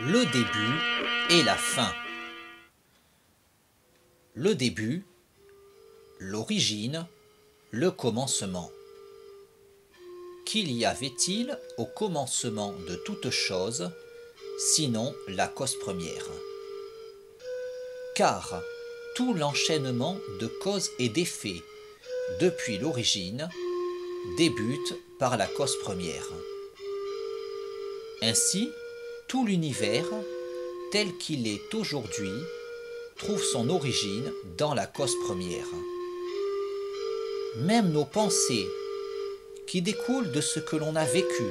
le début et la fin. Le début, l'origine, le commencement. Qu'il y avait-il au commencement de toute chose, sinon la cause première? Car tout l'enchaînement de causes et d'effets, depuis l'origine, débute par la cause première. Ainsi, tout l'univers, tel qu'il est aujourd'hui, trouve son origine dans la cause première. Même nos pensées, qui découlent de ce que l'on a vécu,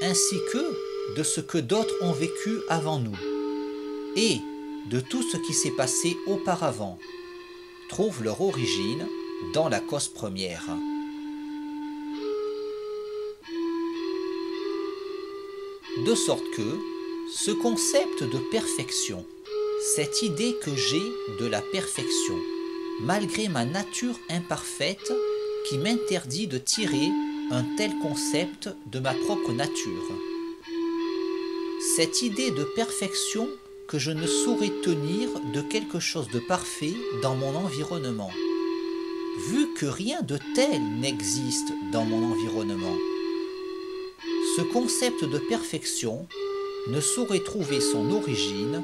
ainsi que de ce que d'autres ont vécu avant nous, et de tout ce qui s'est passé auparavant, trouvent leur origine dans la cause première. De sorte que ce concept de perfection, cette idée que j'ai de la perfection, malgré ma nature imparfaite qui m'interdit de tirer un tel concept de ma propre nature, cette idée de perfection que je ne saurais tenir de quelque chose de parfait dans mon environnement, vu que rien de tel n'existe dans mon environnement. Ce concept de perfection ne saurait trouver son origine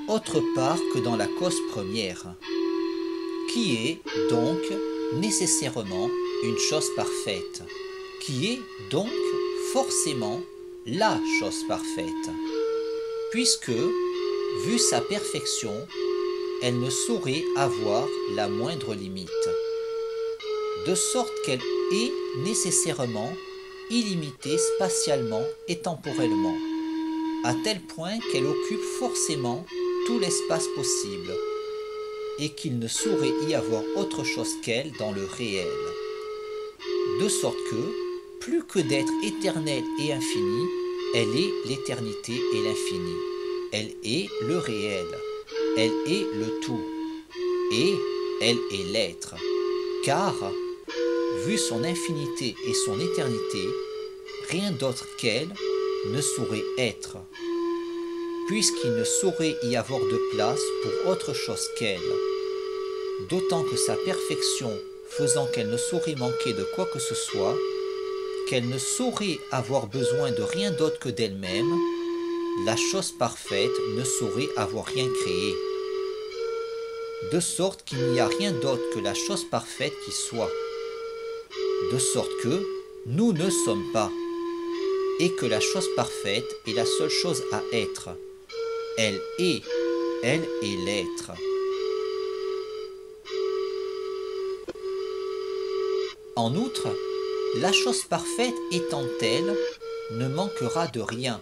autre part que dans la cause première, qui est donc nécessairement une chose parfaite, qui est donc forcément la chose parfaite, puisque, vu sa perfection, elle ne saurait avoir la moindre limite, de sorte qu'elle est nécessairement illimitée spatialement et temporellement, à tel point qu'elle occupe forcément tout l'espace possible, et qu'il ne saurait y avoir autre chose qu'elle dans le réel. De sorte que, plus que d'être éternelle et infinie, elle est l'éternité et l'infini. Elle est le réel, elle est le tout, et elle est l'être, car, vu son infinité et son éternité, rien d'autre qu'elle ne saurait être, puisqu'il ne saurait y avoir de place pour autre chose qu'elle, d'autant que sa perfection faisant qu'elle ne saurait manquer de quoi que ce soit, qu'elle ne saurait avoir besoin de rien d'autre que d'elle-même, la chose parfaite ne saurait avoir rien créé, de sorte qu'il n'y a rien d'autre que la chose parfaite qui soit, de sorte que nous ne sommes pas, et que la chose parfaite est la seule chose à être. Elle est l'être. En outre, la chose parfaite étant telle, ne manquera de rien.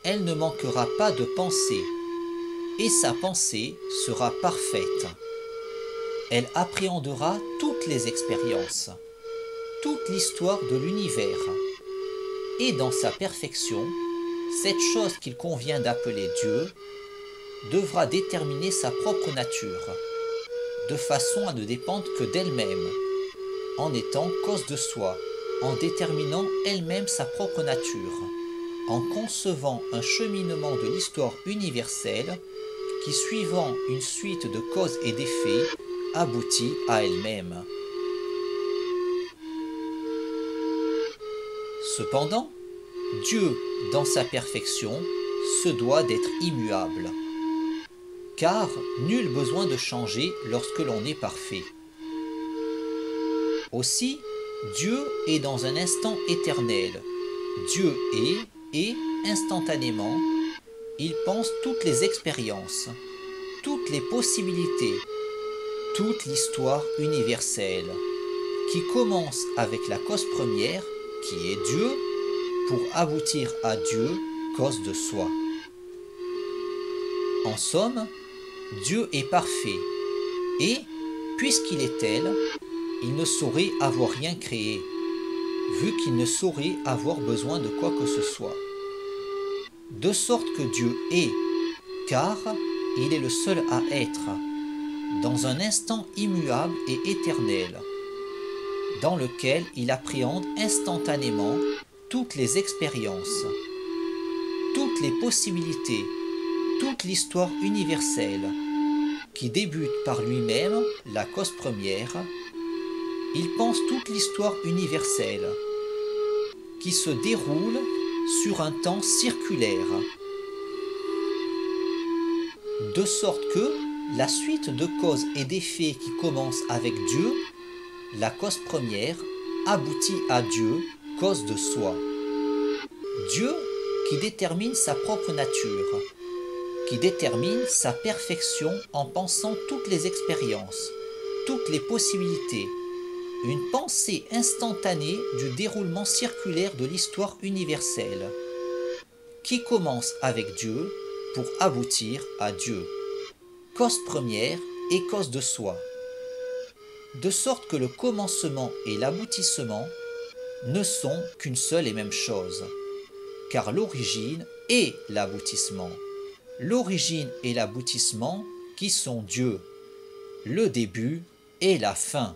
Elle ne manquera pas de pensée, et sa pensée sera parfaite. Elle appréhendera toutes les expériences, toute l'histoire de l'univers, et dans sa perfection, cette chose qu'il convient d'appeler Dieu devra déterminer sa propre nature, de façon à ne dépendre que d'elle-même, en étant cause de soi, en déterminant elle-même sa propre nature, en concevant un cheminement de l'histoire universelle qui, suivant une suite de causes et d'effets, aboutit à elle-même. Cependant, Dieu, dans sa perfection, se doit d'être immuable, car nul besoin de changer lorsque l'on est parfait. Aussi, Dieu est dans un instant éternel. Dieu est, et instantanément, il pense toutes les expériences, toutes les possibilités, toute l'histoire universelle, qui commence avec la cause première, qui est Dieu, pour aboutir à Dieu, cause de soi. En somme, Dieu est parfait, et, puisqu'il est tel, il ne saurait avoir rien créé, vu qu'il ne saurait avoir besoin de quoi que ce soit. De sorte que Dieu est, car il est le seul à être, dans un instant immuable et éternel, dans lequel il appréhende instantanément toutes les expériences, toute toutes les possibilités, toute l'histoire universelle, qui débute par lui-même, la cause première. Il pense toute l'histoire universelle, qui se déroule sur un temps circulaire, de sorte que la suite de causes et d'effets qui commence avec Dieu, la cause première, aboutit à Dieu, cause de soi. Dieu qui détermine sa propre nature, qui détermine sa perfection en pensant toutes les expériences, toutes les possibilités, une pensée instantanée du déroulement circulaire de l'histoire universelle, qui commence avec Dieu pour aboutir à Dieu, cause première et cause de soi, de sorte que le commencement et l'aboutissement ne sont qu'une seule et même chose, car l'origine est l'aboutissement. L'origine et l'aboutissement qui sont Dieu, le début et la fin.